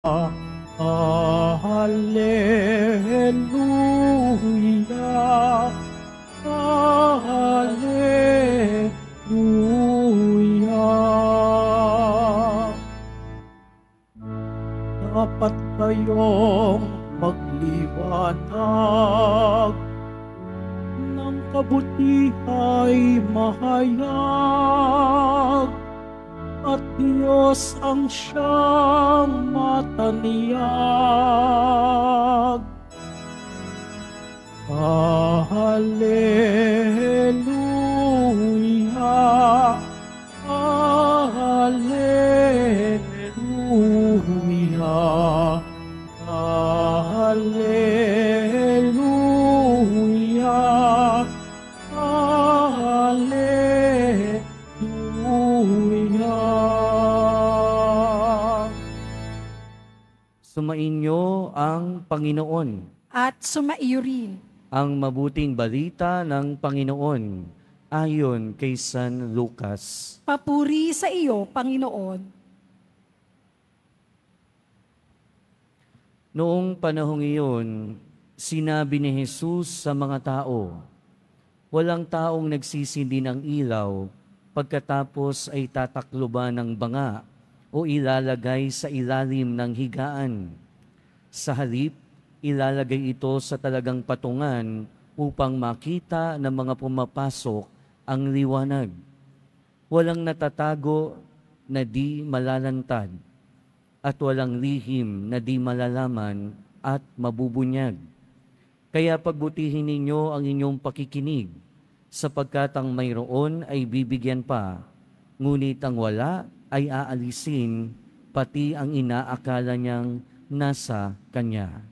Hallelujah, Hallelujah. Dapat kayong magliwanag ng kabutiha'y mahayag, at Diyos ang siyang mataniyag. Hallelujah, Hallelujah, Hallelujah, Hallelujah. Sumainyo ang Panginoon. At sumaiyo rin. Ang mabuting balita ng Panginoon ayon kay San Lucas. Papuri sa iyo, Panginoon. Noong panahong iyon, sinabi ni Jesus sa mga tao, walang taong nagsisindi ng ilaw pagkatapos ay tatakloban ng banga o ilalagay sa ilalim ng higaan. Sa halip, ilalagay ito sa talagang patungan upang makita ng mga pumapasok ang liwanag. Walang natatago na di malalantad at walang lihim na di malalaman at mabubunyag. Kaya pagbutihin ninyo ang inyong pakikinig, sapagkat ang mayroon ay bibigyan pa, ngunit ang wala ay aalisin, pati ang inaakala niyang nasa kanya.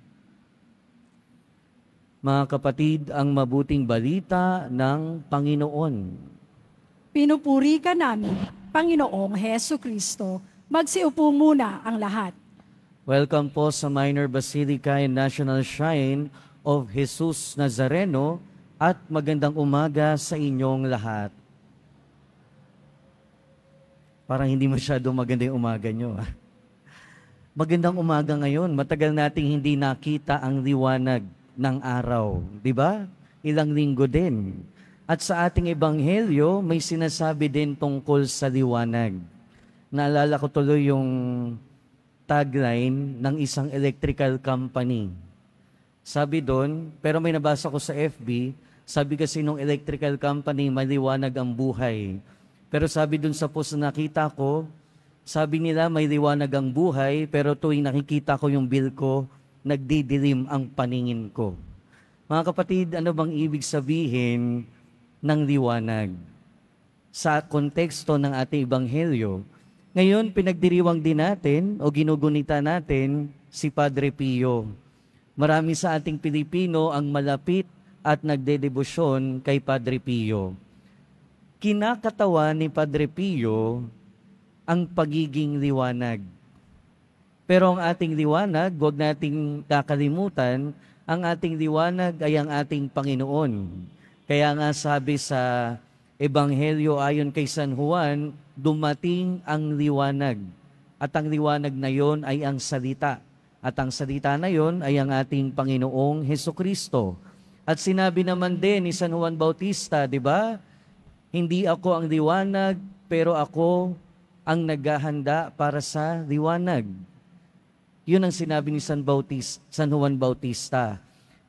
Mga kapatid, ang mabuting balita ng Panginoon. Pinupuri ka namin, Panginoong Hesu Kristo. Magsiupo muna ang lahat. Welcome po sa Minor Basilica and National Shrine of Jesus Nazareno at magandang umaga sa inyong lahat. Parang hindi masyado maganda yung umaga nyo. Magandang umaga ngayon. Matagal nating hindi nakita ang liwanag ng araw. Di ba? Ilang linggo din. At sa ating ebanghelyo, may sinasabi din tungkol sa liwanag. Naalala ko tuloy yung tagline ng isang electrical company. Sabi doon, pero may nabasa ko sa FB, sabi kasi nung electrical company, maliwanag ang buhay. Pero sabi doon sa post na nakita ko, sabi nila may liwanag ang buhay, pero tuwing nakikita ko yung bill ko, nagdidilim ang paningin ko. Mga kapatid, ano bang ibig sabihin ng liwanag? Sa konteksto ng ating ebanghelyo, ngayon pinagdiriwang din natin o ginugunita natin si Padre Pio. Marami sa ating Pilipino ang malapit at nagdedebosyon kay Padre Pio. Kinakatawan ni Padre Pio ang pagiging liwanag. Pero ang ating liwanag, huwag nating kakalimutan, ang ating liwanag ay ang ating Panginoon. Kaya nga sabi sa Ebanghelyo ayon kay San Juan, dumating ang liwanag. At ang liwanag na yon ay ang salita. At ang salita na yon ay ang ating Panginoong Hesukristo. At sinabi naman din ni San Juan Bautista, di ba? Hindi ako ang liwanag, pero ako ang naghahanda para sa liwanag. Yun ang sinabi ni San Juan Bautista.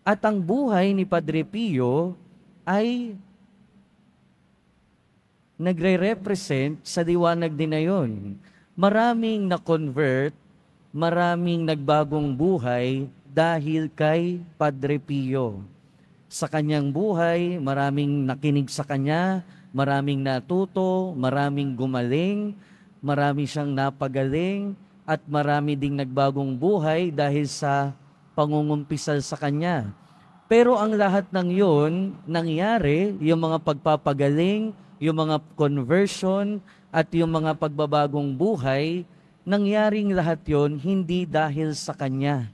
At ang buhay ni Padre Pio ay nagre-represent sa liwanag din na yun. Maraming na-convert, maraming nagbagong buhay dahil kay Padre Pio. Sa kanyang buhay, maraming nakinig sa kanya, maraming natuto, maraming gumaling, marami siyang napagaling, at marami ding nagbagong buhay dahil sa pangungumpisal sa kanya. Pero ang lahat ng yun, nangyari, yung mga pagpapagaling, yung mga conversion, at yung mga pagbabagong buhay, nangyaring lahat yon hindi dahil sa kanya.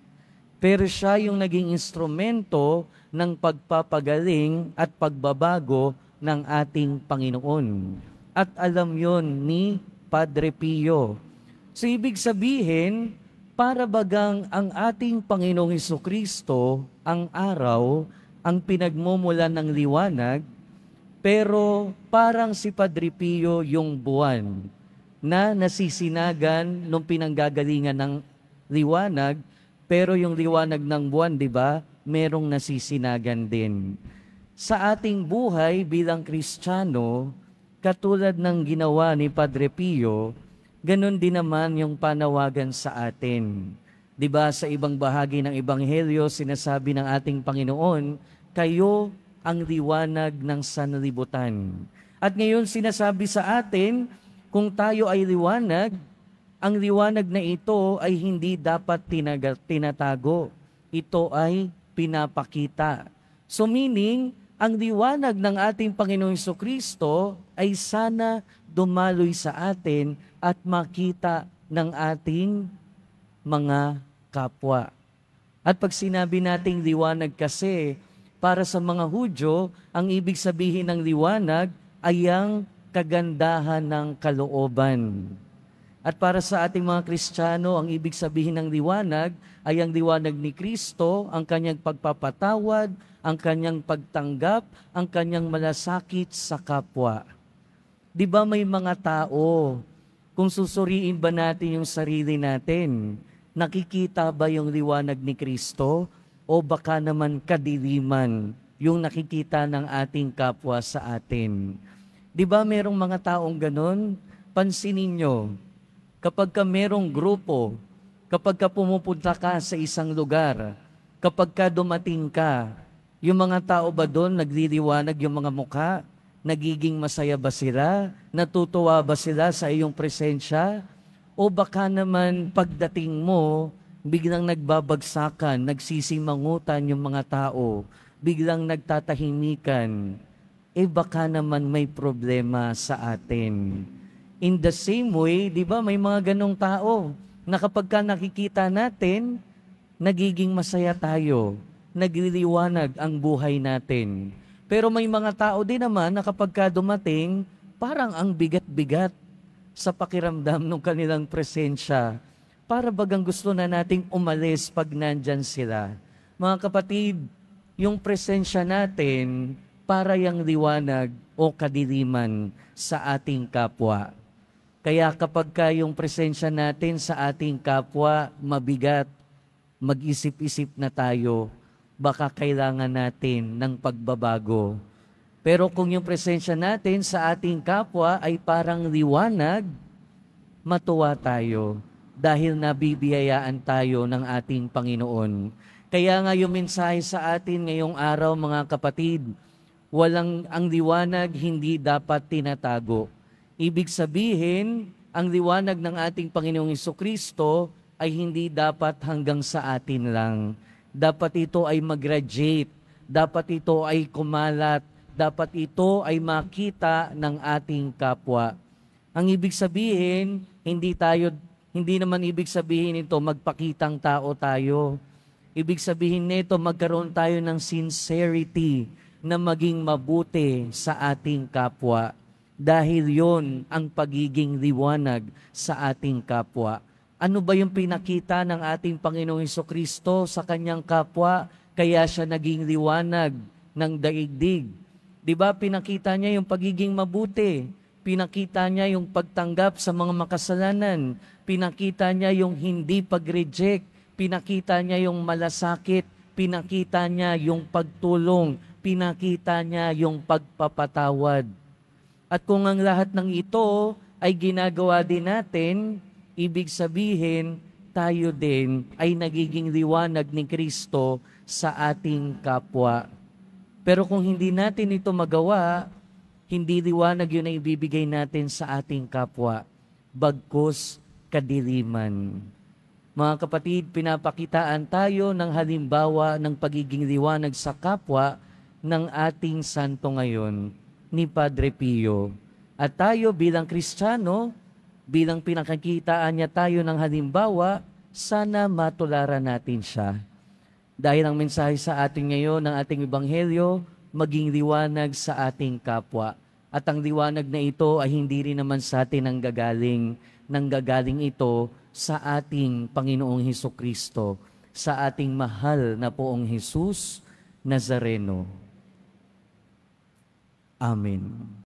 Pero siya yung naging instrumento ng pagpapagaling at pagbabago ng ating Panginoon. At alam yon ni Padre Pio. So ibig sabihin, para bagang ang ating Panginoong Hesukristo, ang araw, ang pinagmumulan ng liwanag, pero parang si Padre Pio yung buwan na nasisinagan nung pinanggagalingan ng liwanag, pero yung liwanag ng buwan, di ba, merong nasisinagan din. Sa ating buhay bilang Kristiyano, katulad ng ginawa ni Padre Pio, ganun din naman yung panawagan sa atin. Di ba, sa ibang bahagi ng Ebanghelyo, sinasabi ng ating Panginoon, kayo ang liwanag ng sanlibutan. At ngayon sinasabi sa atin, kung tayo ay liwanag, ang liwanag na ito ay hindi dapat tinatago. Ito ay pinapakita. So meaning, ang liwanag ng ating Panginoong Hesukristo ay sana dumaloy sa atin at makita ng ating mga kapwa. At pag sinabi nating liwanag kasi, para sa mga Hudyo, ang ibig sabihin ng liwanag ay ang kagandahan ng kalooban. At para sa ating mga Kristiyano, ang ibig sabihin ng liwanag ay ang liwanag ni Kristo, ang kanyang pagpapatawad, ang kanyang pagtanggap, ang kanyang malasakit sa kapwa. Di ba may mga tao, kung susuriin ba natin yung sarili natin, nakikita ba yung liwanag ni Kristo? O baka naman kadiliman yung nakikita ng ating kapwa sa atin. Di ba merong mga taong ganon? Pansinin nyo, kapag ka merong grupo, kapag ka pumupunta ka sa isang lugar, kapag ka dumating ka, yung mga tao ba doon nagliliwanag yung mga mukha? Nagiging masaya ba sila? Natutuwa ba sila sa iyong presensya? O baka naman pagdating mo, biglang nagbabagsakan, nagsisimangutan yung mga tao, biglang nagtatahimikan, baka naman may problema sa atin. In the same way, di ba may mga ganong tao na kapag ka nakikita natin, nagiging masaya tayo, nagliliwanag ang buhay natin. Pero may mga tao din naman na kapag ka dumating, parang ang bigat-bigat sa pakiramdam ng kanilang presensya. Para bagang gusto na nating umalis pag nandyan sila. Mga kapatid, yung presensya natin para yung liwanag o kadiliman sa ating kapwa. Kaya kapag ka yung presensya natin sa ating kapwa mabigat, mag-isip-isip na tayo, baka kailangan natin ng pagbabago. Pero kung yung presensya natin sa ating kapwa ay parang liwanag, matuwa tayo. Dahil nabibiyayaan tayo ng ating Panginoon. Kaya nga yung mensahe sa atin ngayong araw, mga kapatid, ang liwanag hindi dapat tinatago. Ibig sabihin, ang liwanag ng ating Panginoong Hesukristo ay hindi dapat hanggang sa atin lang. Dapat ito ay mag-radiate, dapat ito ay kumalat, dapat ito ay makita ng ating kapwa. Ang ibig sabihin, hindi naman ibig sabihin nito magpakitang tao tayo. Ibig sabihin nito magkaroon tayo ng sincerity na maging mabuti sa ating kapwa. Dahil yon ang pagiging liwanag sa ating kapwa. Ano ba yung pinakita ng ating Panginoong Hesukristo sa kanyang kapwa? Kaya siya naging liwanag ng daigdig. Di ba pinakita niya yung pagiging mabuti? Pinakita niya yung pagtanggap sa mga makasalanan. Pinakita niya yung hindi pag-reject. Pinakita niya yung malasakit. Pinakita niya yung pagtulong. Pinakita niya yung pagpapatawad. At kung ang lahat ng ito ay ginagawa din natin, ibig sabihin, tayo din ay nagiging liwanag ni Kristo sa ating kapwa. Pero kung hindi natin ito magawa, hindi liwanag yun ang ibibigay natin sa ating kapwa, bagkus kadiliman. Mga kapatid, pinapakitaan tayo ng halimbawa ng pagiging liwanag sa kapwa ng ating santo ngayon, ni Padre Pio. At tayo bilang Kristiyano, bilang pinakakitaan niya tayo ng halimbawa, sana matularan natin siya. Dahil ang mensahe sa atin ngayon ng ating Ebanghelyo, maging liwanag sa ating kapwa. At ang liwanag na ito ay hindi rin naman sa atin nanggagaling ito sa ating Panginoong Hesukristo, sa ating mahal na Poong Jesus Nazareno. Amen.